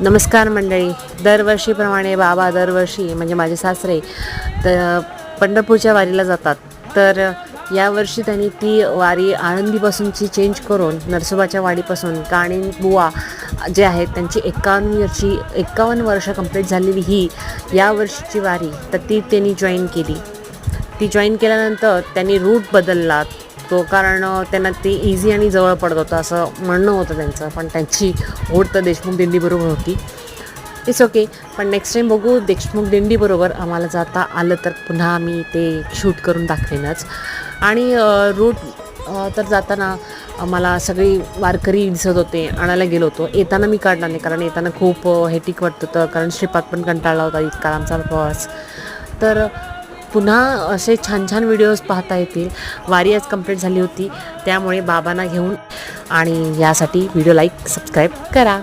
नमस्कार मंडळी. दरवर्षीप्रमाणे बाबा दरवर्षी म्हणजे माझे सासरे तर पंढरपूरच्या वारीला जातात. तर यावर्षी त्यांनी ती वारी आळंदीपासूनची चेंज करून नरसोबाच्या वाडीपासून काणी बुवा जे आहेत त्यांची 51 वर्ष कंप्लीट झालेली ही यावर्षीची वारी तर ती त्यांनी जॉईन केली. ती जॉईन केल्यानंतर त्यांनी रूट बदलला तो, कारण त्यांना ते इझी आणि जवळ पडत होतं असं म्हणणं होतं त्यांचं. पण त्यांची ओढ तर देशमुख दिंडीबरोबर होती. It's okay. पण नेक्स्ट टाईम बघू देशमुख दिंडीबरोबर आम्हाला जाता आलं तर पुन्हा आम्ही ते शूट करून दाखवेनच. आणि रूट तर जाताना मला सगळी वारकरी दिसत होते. आणायला गेलो होतो. येताना मी काढला नाही, कारण येताना खूप हेटिक वाटत होतं, कारण श्रीपाद पण कंटाळला होता इतका आमचा प्रवास. तर पुन्हा असे छान छान व्हिडिओज पाहता येतील. वारी आज कंप्लीट झाली होती त्यामुळे बाबांना घेऊन, आणि यासाठी व्हिडिओ लाईक सबस्क्राईब करा.